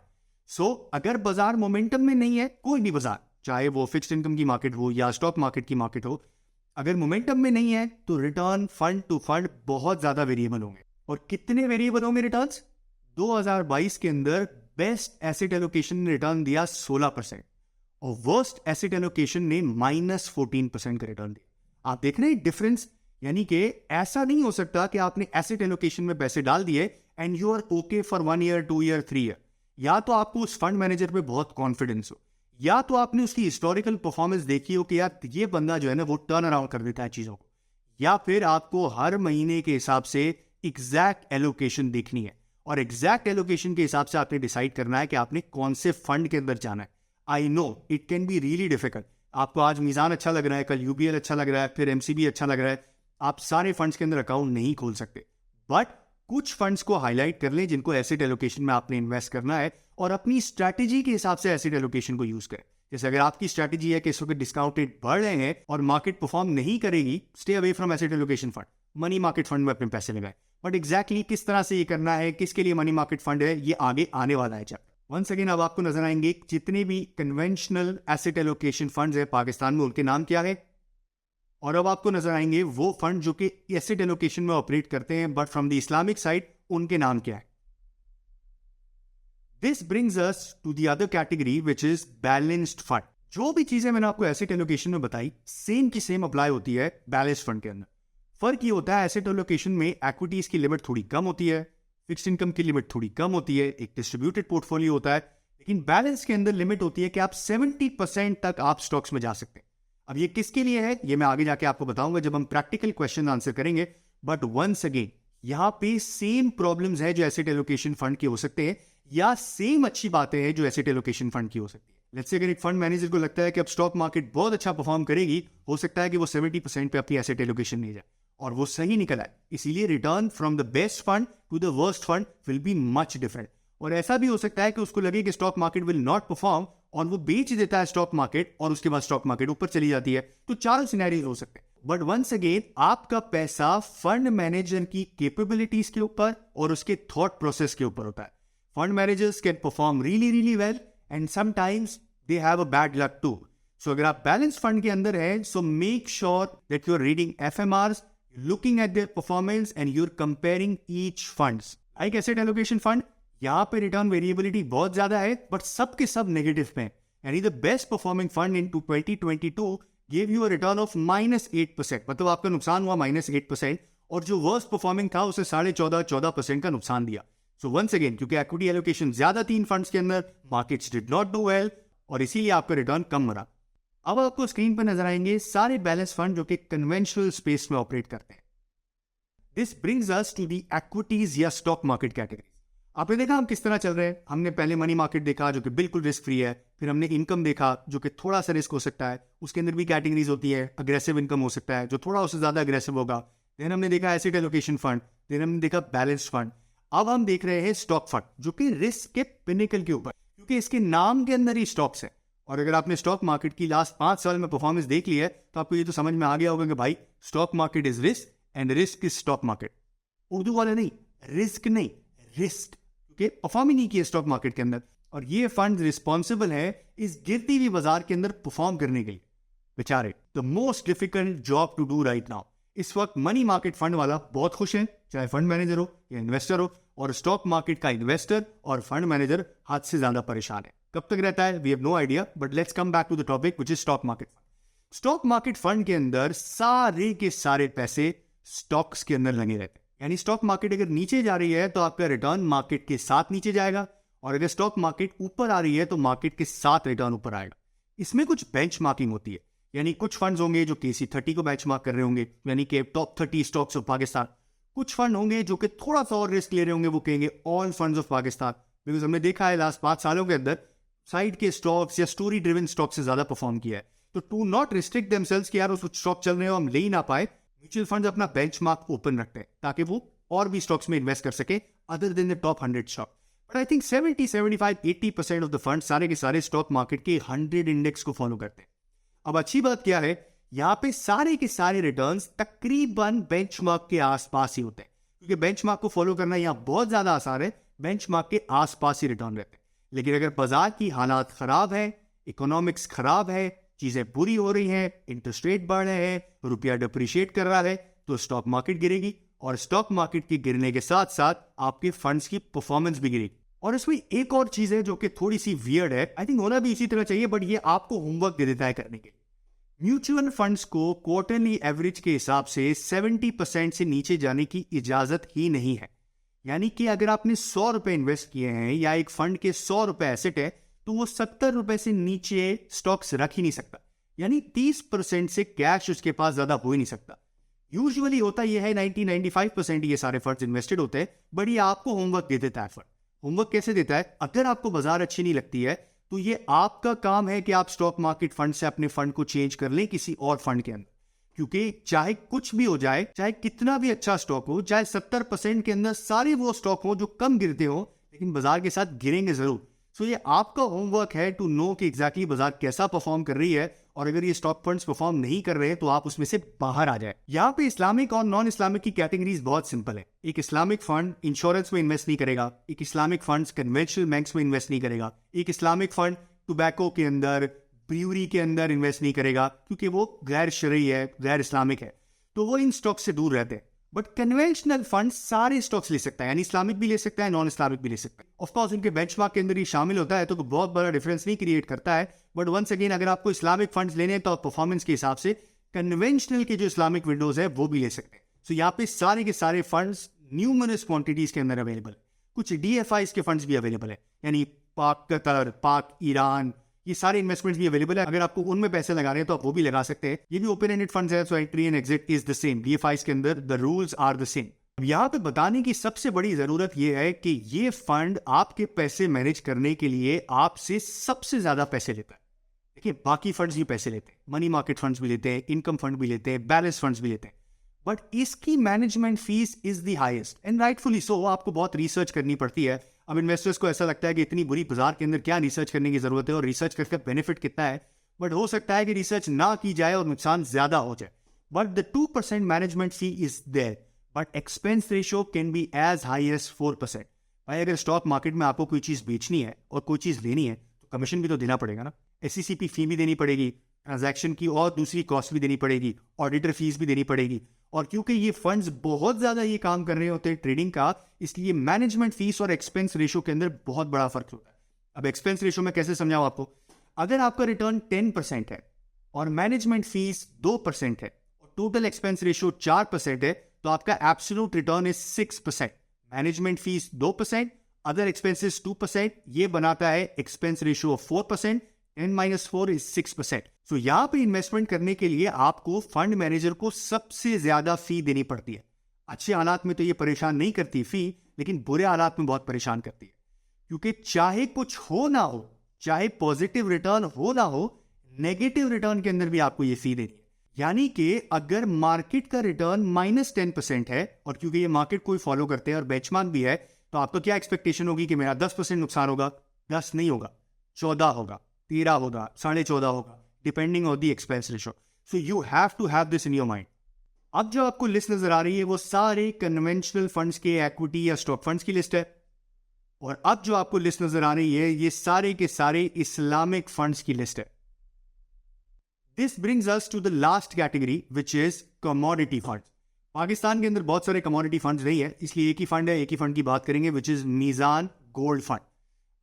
Speaker 1: So अगर बाजार मोमेंटम में नहीं है, कोई भी बाजार, चाहे वो फिक्स्ड इनकम की मार्केट हो या स्टॉक मार्केट की मार्केट हो, अगर मोमेंटम में नहीं है तो रिटर्न फंड टू फंड बहुत ज्यादा वेरिएबल होंगे। और कितने वेरिएबल होंगे रिटर्न्स? 2022 के अंदर बेस्ट एसेट एलोकेशन ने रिटर्न दिया 16% और वर्स्ट एसेट एलोकेशन ने -14% का रिटर्न दिया। आप देख रहे हैं डिफरेंस, यानी कि ऐसा नहीं हो सकता कि आपने एसेट एलोकेशन में पैसे डाल दिए and you are okay for 1 year, 2 year, 3 year. या तो आपको उस फंड मैनेजर पे बहुत कॉन्फिडेंस हो, या तो आपने उसकी हिस्टोरिकल परफॉर्मेंस देखी हो कि यार ये बंदा जो है ना वो टर्न अराउंड कर देता है चीजों को, या फिर आपको हर महीने के हिसाब से एग्जैक्ट एलोकेशन देखनी है, और एग्जैक्ट एलोकेशन के हिसाब से आपने डिसाइड करना है कि आपने कौन से फंड के अंदर जाना है। I know it can be really difficult. आपको आज मीजान अच्छा लग रहा है, कल यूबीएल अच्छा लग रहा है, फिर एमसीबी अच्छा लग रहा है, आप सारे फंड्स के अंदर अकाउंट नहीं खोल सकते, बट कुछ फंड्स को हाईलाइट कर लें जिनको एसेट एलोकेशन में आपने इन्वेस्ट करना है, और अपनी स्ट्रैटेजी के हिसाब से एसेट एलोकेशन को यूज करें। जैसे अगर आपकी स्ट्रैटेजी है कि इस वक्त डिस्काउंट रेट बढ़ रहे हैं और मार्केट परफॉर्म नहीं करेगी, stay away from asset allocation fund, money market fund में अपने पैसे लगाएं। बट एग्जैक्टली किस तरह से ये करना है, किसके लिए मनी मार्केट फंड है, ये आगे आने वाला है चैप्टर। वंस अगेन, अब आपको नजर आएंगे जितने भी कन्वेंशनल एसेट एलोकेशन फंड्स है पाकिस्तान में, उनके नाम क्या है, और अब आपको नजर आएंगे वो फंड जो कि एसेट एलोकेशन में ऑपरेट करते हैं but from the Islamic side, उनके नाम क्या है। This brings us to the other category which is balanced fund. जो भी चीजें मैंने आपको एसेट एलोकेशन में बताई सेम की सेम अप्लाई होती है बैलेंस्ड फंड के अंदर। फर्क ये होता है एसेट एलोकेशन में एक्विटीज की लिमिट थोड़ी कम होती है, फिक्स्ड इनकम की लिमिट थोड़ी कम होती है, एक डिस्ट्रीब्यूटेड पोर्टफोलियो होता है, लेकिन बैलेंस के अंदर लिमिट होती है कि आप 70% तक आप स्टॉक्स में जा सकते हैं। अब ये किसके लिए है ये मैं आगे जाके आपको बताऊंगा जब हम प्रैक्टिकल क्वेश्चन आंसर करेंगे। बट वंस अगेन, यहाँ पे सेम प्रॉब्लम्स है जो एसेट एलोकेशन फंड के हो सकते हैं, या सेम अच्छी बातें हैं जो एसेट एलोकेशन फंड की हो सकती है। लेट्स से अगर एक फंड मैनेजर को लगता है कि अब स्टॉक मार्केट बहुत अच्छा परफॉर्म करेगी, हो सकता है कि वो 70% पे अपनी एसेट एलोकेशन ले जाए, और वो सही निकल आए। इसीलिए return from the best fund to the worst fund will be much different. और ऐसा भी हो सकता है कि उसको लगे कि stock market will not perform, और वो बेच देता है स्टॉक मार्केट, और उसके बाद स्टॉक मार्केट ऊपर चली जाती है। तो 4 सिनेरियो हो सकते हैं। बट वंस अगेन, आपका पैसा फंड मैनेजर की कैपेबिलिटीज के ऊपर और उसके थॉट प्रोसेस के ऊपर होता है। Fund managers can perform really well and sometimes they have a bad luck too. So अगर आप बैलेंस फंड के अंदर हैं, so make sure that you are reading FMRs, looking at their performance and you are comparing each funds. Like asset allocation fund, यहाँ पे return variability बहुत ज्यादा है, बट सबके सब नेगेटिव में। यानी the best performing fund in 2022 give you a return of -8%, मतलब आपका नुकसान हुआ -8%, और जो वर्स्ट परफॉर्मिंग था उसे 14.5% का नुकसान दिया। सो वंस अगेन, क्योंकि इक्विटी एलोकेशन ज्यादा थी इन फंड्स के अंदर, markets did not do well, और इसीलिए आपका रिटर्न कम रहा। अब आपको स्क्रीन पर नजर आएंगे सारे बैलेंस फंड जो कि कन्वेंशनल स्पेस में ऑपरेट करते हैं। This brings us to the equities या स्टॉक मार्केट कैटेगरी। आपने देखा हम किस तरह चल रहे हैं। हमने पहले मनी मार्केट देखा जो कि बिल्कुल रिस्क फ्री है, फिर हमने इनकम देखा जो कि थोड़ा सा रिस्क हो सकता है, उसके अंदर भी कैटेगरीज होती है। अग्रेसिव इनकम हो सकता है जो थोड़ा उससे ज्यादा अग्रेसिव होगा। देन हमने देखा एसेट एलोकेशन फंड, देन हमने देखा बैलेंस्ड फंड। अब हम देख रहे हैं स्टॉक फंड, जो कि रिस्क के पिनिकल के ऊपर, क्योंकि इसके नाम के अंदर ही स्टॉक्स है। और अगर आपने स्टॉक मार्केट की लास्ट 5 साल में परफॉर्मेंस देख ली है तो आपको ये तो समझ में आ गया होगा कि भाई stock market is risk and risk is stock market. Urdu वाले नहीं, रिस्क नहीं, रिस्क, क्योंकि परफॉर्म ही नहीं किया स्टॉक मार्केट के अंदर। और ये फंड रिस्पॉन्सिबल है इस गिरती हुई बाजार के अंदर परफॉर्म करने के लिए। बेचारे the most difficult job to do right now. इस वक्त मनी मार्केट फंड वाला बहुत खुश है, चाहे फंड मैनेजर हो या इन्वेस्टर हो, और स्टॉक मार्केट का इन्वेस्टर और फंड मैनेजर हाथ से ज्यादा परेशान है। कब तक रहता है we have no idea, but let's come back to the topic which is stock market fund. Stock market fund के अंदर सारे के सारे पैसे स्टॉक्स के अंदर लगे रहते हैं। यानी स्टॉक मार्केट अगर नीचे जा रही है तो आपका रिटर्न मार्केट के साथ नीचे जाएगा, और अगर स्टॉक मार्केट ऊपर आ रही है तो मार्केट के साथ रिटर्न ऊपर आएगा। इसमें कुछ बेंचमार्किंग होती है, यानी कुछ फंड्स होंगे जो KC 30 को बेंचमार्क कर रहे होंगे, यानी कि टॉप 30 स्टॉक्स ऑफ पाकिस्तान। कुछ फंड होंगे जो कि थोड़ा सा और रिस्क ले रहे होंगे, वो कहेंगे all funds of Pakistan. Because हमने देखा है लास्ट 5 सालों के अंदर साइड के स्टॉक्स या स्टोरी ड्रिवन स्टॉक से ज्यादा परफॉर्म किया है। तो टू नॉट रिस्ट्रिक्ट देमसेल्व्स कि यार उस स्टॉक चल रहे हो हम ले ही ना पाए, म्यूचुअल फंड्स अपना बेंचमार्क ओपन रखते हैं ताकि वो और भी स्टॉक्स में इन्वेस्ट कर सके other than the top 100 stock. But I think 70, 75, 80% of the fund सारे के सारे स्टॉक मार्केट के 100 इंडेक्स को फॉलो करते हैं। अब अच्छी बात क्या है, यहाँ पे सारे के सारे रिटर्न्स तकरीबन बेंचमार्क के आसपास ही होते हैं, क्योंकि बेंचमार्क को फॉलो करना यहाँ बहुत ज्यादा आसान है, बेंचमार्क के आसपास ही रिटर्न रहते हैं। लेकिन अगर बाजार की हालात खराब है, इकोनॉमिक्स खराब है, चीजें बुरी हो रही हैं, इंटरेस्ट रेट बढ़ रहे हैं, रुपया डिप्रिशिएट कर रहा है, तो स्टॉक मार्केट गिरेगी, और स्टॉक मार्केट के गिरने के साथ साथ आपके फंड्स की परफॉर्मेंस भी गिरेगी। और इसमें एक और चीज है जो कि थोड़ी सी वियर्ड है, आई थिंक होना भी इसी तरह चाहिए, बट ये आपको होमवर्क दे देता है करने के लिए। म्यूचुअल फंड्स को क्वार्टरली एवरेज के हिसाब से 70% से नीचे जाने की इजाजत ही नहीं है। यानी कि अगर आपने 100 रुपए इन्वेस्ट किए हैं या एक फंड के 100 रुपए एसेट है, तो वो 70 रुपए से नीचे स्टॉक्स रख ही नहीं सकता। यानी 30% से कैश उसके पास ज्यादा हो ही नहीं सकता। यूजुअली होता यह है 90-95% ये सारे फंड्स इन्वेस्टेड होते हैं, बट ये आपको होमवर्क दे देता है। फंड होमवर्क कैसे देता है, अगर आपको बाजार अच्छी नहीं लगती है तो ये आपका काम है कि आप स्टॉक मार्केट फंड से अपने फंड को चेंज कर लें किसी और फंड के अंदर। क्योंकि चाहे कुछ भी हो जाए, चाहे कितना भी अच्छा स्टॉक हो, चाहे 70% के अंदर सारे वो स्टॉक हो जो कम गिरते हो, लेकिन बाजार के साथ गिरेंगे जरूर। सो ये आपका होमवर्क है टू नो कि एग्जैक्टली बाजार कैसा परफॉर्म कर रही है, और अगर ये स्टॉक फंड्स परफॉर्म नहीं कर रहे हैं तो आप उसमें से बाहर आ जाए। यहाँ पे इस्लामिक और नॉन इस्लामिक की कैटेगरीज बहुत सिंपल है। एक इस्लामिक फंड इंश्योरेंस में इन्वेस्ट नहीं करेगा, एक इस्लामिक फंड कन्वेंशनल बैंक्स में इन्वेस्ट नहीं करेगा, एक इस्लामिक फंड टोबैको के अंदर, ब्रूअरी के अंदर इन्वेस्ट नहीं करेगा, क्योंकि वो गैर शरई है, गैर इस्लामिक है, तो वो इन स्टॉक से दूर रहते हैं। बट कन्वेंशनल फंड सारे स्टॉक्स ले सकता है, यानी इस्लामिक भी ले सकता है, नॉन इस्लामिक भी ले सकता है। ऑफ कोर्स उनके बेंचमार्क के अंदर ही शामिल होता है, तो बहुत बड़ा डिफरेंस नहीं क्रिएट करता है। बट वंस अगेन अगर आपको इस्लामिक फंड्स लेने हैं तो परफॉर्मेंस के हिसाब से कन्वेंशनल के जो इस्लामिक विंडोज है वो भी ले सकते हैं। सो यहाँ पे सारे के सारे फंड्स न्यूमरस क्वांटिटीज के अंदर अवेलेबल। कुछ DFIs के फंड्स भी अवेलेबल है, यानी पाक कतर, पाक ईरान, ये सारे इन्वेस्टमेंट्स भी अवेलेबल है। अगर आपको उनमें पैसे लगाने हैं तो आप वो भी लगा सकते हैं। ये भी ओपन एंडेड फंड्स है, so entry and exit is the same. DFIs के अंदर the rules are the same. अब यहाँ पे बताने की सबसे बड़ी जरूरत ये है कि ये फंड आपके पैसे मैनेज करने के लिए आपसे सबसे ज्यादा पैसे लेता है। देखिए बाकी फंड्स भी पैसे लेते हैं, मनी मार्केट फंड्स भी लेते हैं, इनकम फंड भी लेते हैं, बैलेंस फंड्स भी लेते हैं, बट इसकी management fees is the highest and rightfully so. आपको बहुत रिसर्च करनी पड़ती है। अब इन्वेस्टर्स को ऐसा लगता है कि इतनी बुरी बाजार के अंदर क्या रिसर्च करने की जरूरत है और रिसर्च करके बेनिफिट कितना है, बट हो सकता है कि रिसर्च ना की जाए और नुकसान ज्यादा हो जाए। But the 2% management fee is there, but expense ratio can be as high as 4%। भाई अगर स्टॉक मार्केट में आपको कोई चीज बेचनी है और कोई चीज लेनी है तो कमीशन भी तो देना पड़ेगा ना, SECP फी भी देनी पड़ेगी, ट्रांजैक्शन की और दूसरी कॉस्ट भी देनी पड़ेगी, ऑडिटर फीस भी देनी पड़ेगी। और क्योंकि ये फंड्स बहुत ज्यादा ये काम कर रहे होते हैं ट्रेडिंग का, इसलिए मैनेजमेंट फीस और एक्सपेंस रेशियो के अंदर बहुत बड़ा फर्क होता है। अब एक्सपेंस रेशियो में कैसे समझाऊं आपको, अगर आपका रिटर्न 10% है और मैनेजमेंट फीस 2% है और टोटल एक्सपेंस रेशियो 4% है, तो आपका absolute return is 6%। Management fees 2%, other expenses 2%, ये बनाता है एक्सपेंस रेशियो ऑफ 4%। 10-4 is 6%। सो यहाँ पे इन्वेस्टमेंट करने के लिए आपको फंड मैनेजर को सबसे ज्यादा फी देनी पड़ती है। अच्छे हालात में तो ये परेशान नहीं करती फी, लेकिन बुरे हालात में बहुत परेशान करती है, क्योंकि चाहे कुछ हो ना हो, चाहे पॉजिटिव रिटर्न हो ना हो, नेगेटिव रिटर्न के अंदर भी आपको ये फी देनी है। यानी कि अगर मार्केट का रिटर्न -10% है, और क्योंकि ये मार्केट को फॉलो करते हैं और बेंचमार्क भी है, तो आपको क्या एक्सपेक्टेशन होगी कि मेरा 10% नुकसान होगा? 10 नहीं होगा, 14 होगा, 13 होगा, 14.5 होगा, depending on the expense ratio. So you have to have this in your mind. अब जो आपको लिस्ट नजर आ रही है वो सारे कन्वेंशनल फंड्स के इक्विटी या स्टॉक फंड्स की लिस्ट है. और अब जो आपको लिस्ट नजर आ रही है ये सारे के सारे इस्लामिक फंड्स की लिस्ट है. This brings us to the last category which is commodity funds. Pakistan के अंदर बहुत सारे कमोडिटी फंड्स नहीं है, इसलिए एक ही फंड है, एक ही फंड की बात करेंगे which is Meezaan gold fund.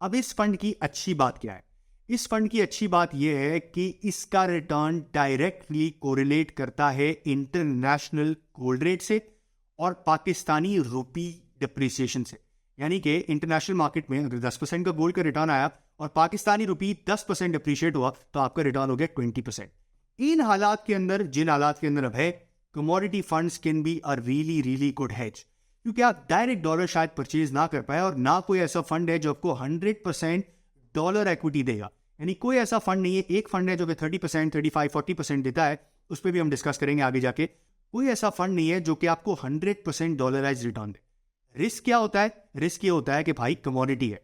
Speaker 1: अब इस फंड की अच्छी बात क्या है? इस फंड की अच्छी बात यह है कि इसका रिटर्न डायरेक्टली कोरिलेट करता है इंटरनेशनल गोल्ड रेट से और पाकिस्तानी रुपी डिप्रिसिएशन से. यानी कि इंटरनेशनल मार्केट में अगर 10% का गोल्ड का रिटर्न आया और पाकिस्तानी रुपी 10% डिप्रिशिएट हुआ तो आपका रिटर्न हो गया 20%. इन हालात के अंदर, जिन हालात के अंदर अब है, commodity funds can be a really really good hedge, क्योंकि आप डायरेक्ट डॉलर शायद परचेज ना कर पाए और ना कोई ऐसा फंड है जो आपको 100% डॉलर इक्विटी देगा. यानी कोई ऐसा फंड नहीं है. एक फंड है जो कि 30%, 35%, 40% देता है, उस पर भी हम डिस्कस करेंगे आगे जाके. कोई ऐसा फंड नहीं है जो कि आपको 100% डॉलराइज रिटर्न दे. रिस्क क्या होता है? रिस्क ये होता है कि भाई कमोडिटी है,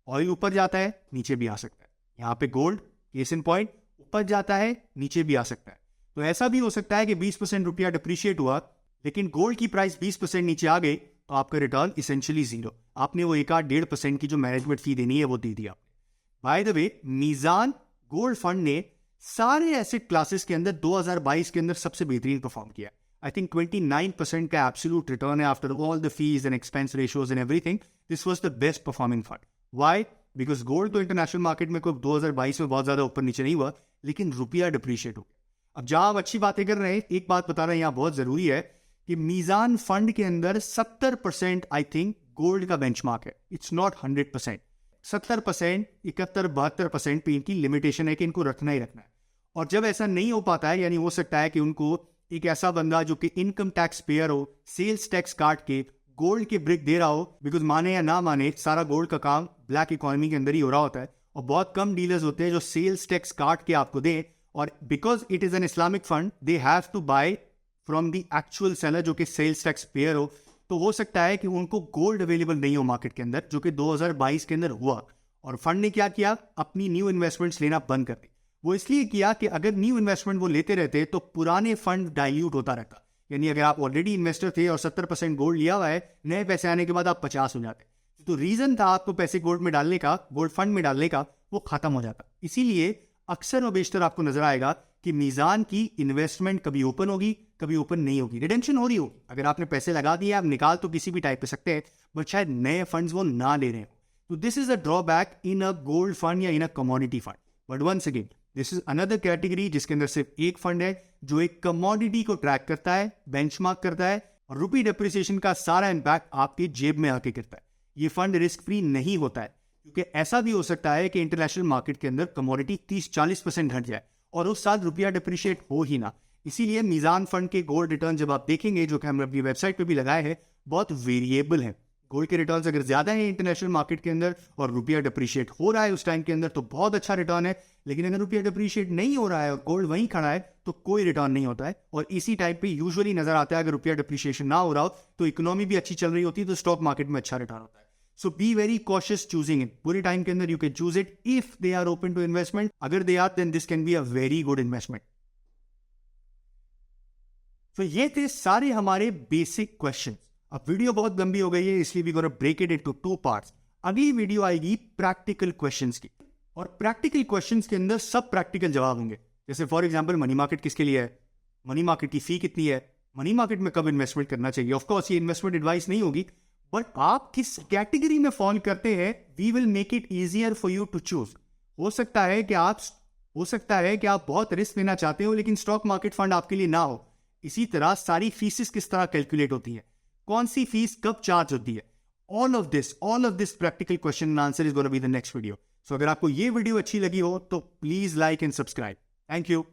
Speaker 1: ऑयल ऊपर जाता है, नीचे भी आ सकता है. यहाँ पे गोल्ड केस इन पॉइंट, ऊपर जाता है, नीचे भी आ सकता है. तो ऐसा भी हो सकता है कि 20% रुपया डिप्रिशिएट हुआ लेकिन गोल्ड की प्राइस 20% नीचे आ गई तो आपका रिटर्न इसेंशियली जीरो. आपने वो 1.5% की जो मैनेजमेंट फी देनी है वो दे दिया. By the way, Meezan gold fund ने सारे एसेट क्लासेस के अंदर 2022 के अंदर सबसे बेहतरीन परफॉर्म किया. आई थिंक 29% का एब्सोल्यूट रिटर्न है after all the fees and expense ratios and everything. This was the best performing fund. Why? Because gold तो इंटरनेशनल मार्केट में कोई 2022 में बहुत ज्यादा ऊपर नीचे नहीं हुआ, लेकिन रुपया डिप्रिशिएट हो गया. अब जहां आप अच्छी बातें कर रहे हैं, एक बात बता रहे हैं यहाँ बहुत जरूरी है कि मीजान फंड के अंदर 70% आई थिंक गोल्ड का बेंचमार्क है. It's not 100%. 70%, 71-72% पे इनकी लिमिटेशन है कि इनको रखना ही रखना है. और जब ऐसा नहीं हो पाता है, यानी हो सकता है कि उनको एक ऐसा बंदा जो कि इनकम टैक्स पेयर हो, सेल्स टैक्स काट के गोल्ड के ब्रिक दे रहा हो, बिकॉज माने या ना माने सारा गोल्ड का काम ब्लैक इकोनॉमी के अंदर ही हो रहा होता है और बहुत कम डीलर्स होते हैं जो सेल्स टैक्स काट के आपको दें. और because it is an Islamic fund, they have to buy from the actual seller जो कि सेल्स टैक्स पेयर हो. तो हो सकता है कि उनको गोल्ड अवेलेबल नहीं हो मार्केट के अंदर, जो कि 2022 के अंदर हुआ. और फंड ने क्या किया? अपनी न्यू इन्वेस्टमेंट्स लेना बंद कर दी. वो इसलिए किया कि अगर न्यू इन्वेस्टमेंट वो लेते रहते तो पुराने फंड डाइल्यूट होता रहता. यानी अगर आप ऑलरेडी इन्वेस्टर थे और 70% गोल्ड लिया हुआ है, नए पैसे आने के बाद आप 50 हो जाते. तो रीजन था आपको पैसे गोल्ड में डालने का, गोल्ड फंड में डालने का, वो खत्म हो जाता. इसीलिए अक्सर और बेशतर आपको नजर आएगा कि मीजान की इन्वेस्टमेंट कभी ओपन होगी, कभी ओपन नहीं होगी. रिडेम्पशन हो रही होगी. अगर आपने पैसे लगा दिए, आप निकाल तो किसी भी टाइप पे सकते हैं, बट शायद नए फंड्स वो ना ले रहे हो. तो this is a drawback in a gold fund या in a commodity fund. But once again, this is another category जिसके अंदर सिर्फ एक फंड है जो एक कमोडिटी को ट्रैक करता है, बेंचमार्क करता है और रुपी डेप्रिसिएशन का सारा इंपैक्ट आपकी जेब में आके करता है. ये फंड रिस्क फ्री नहीं होता है, क्योंकि ऐसा भी हो सकता है कि इंटरनेशनल मार्केट के अंदर कमोडिटी 30-40% घट जाए और उस साल रुपया डिप्रिशिएट हो ही ना. इसीलिए मीजान फंड के गोल्ड रिटर्न जब आप देखेंगे, जो कि हमने अपनी वेबसाइट पे भी लगाए हैं, बहुत वेरिएबल है. गोल्ड के रिटर्न अगर ज्यादा है इंटरनेशनल मार्केट के अंदर और रुपया डिप्रिशिएट हो रहा है उस टाइम के अंदर तो बहुत अच्छा रिटर्न है. लेकिन अगर रुपया डिप्रिशिएट नहीं हो रहा है और गोल्ड वहीं खड़ा है तो कोई रिटर्न नहीं होता है. और इसी टाइप पे यूजुअली नजर आता है अगर रुपया डिप्रिशिएशन ना हो रहा हो तो इकोनॉमी भी अच्छी चल रही होती है, तो स्टॉक मार्केट में अच्छा रिटर्न होता है. So be very cautious choosing it. पूरे टाइम के अंदर you can choose it if they are open to investment. अगर they are, then this can be a very good investment. So ये थे सारे हमारे बेसिक क्वेश्चंस. अब वीडियो बहुत लंबी हो गई है, इसलिए we gonna break it into 2 parts. अगली वीडियो आएगी प्रैक्टिकल क्वेश्चंस की, और प्रैक्टिकल क्वेश्चंस के अंदर सब प्रैक्टिकल जवाब होंगे. जैसे फॉर एग्जांपल, मनी मार्केट किसके लिए है, मनी मार्केट की फी कितनी है, मनी मार्केट में कब इन्वेस्टमेंट करना चाहिए. ऑफ कोर्स ये इन्वेस्टमेंट एडवाइस नहीं होगी, बट आप किस कैटेगरी में फॉल करते हैं, we will make it easier for you to choose. हो सकता है कि आप बहुत रिस्क लेना चाहते हो लेकिन स्टॉक मार्केट फंड आपके लिए ना हो. इसी तरह सारी फीसेस किस तरह कैलकुलेट होती है, कौन सी फीस कब चार्ज होती है, all of this practical question and answer is gonna be the next video. So अगर आपको ये वीडियो अच्छी लगी हो तो please like and subscribe. Thank you.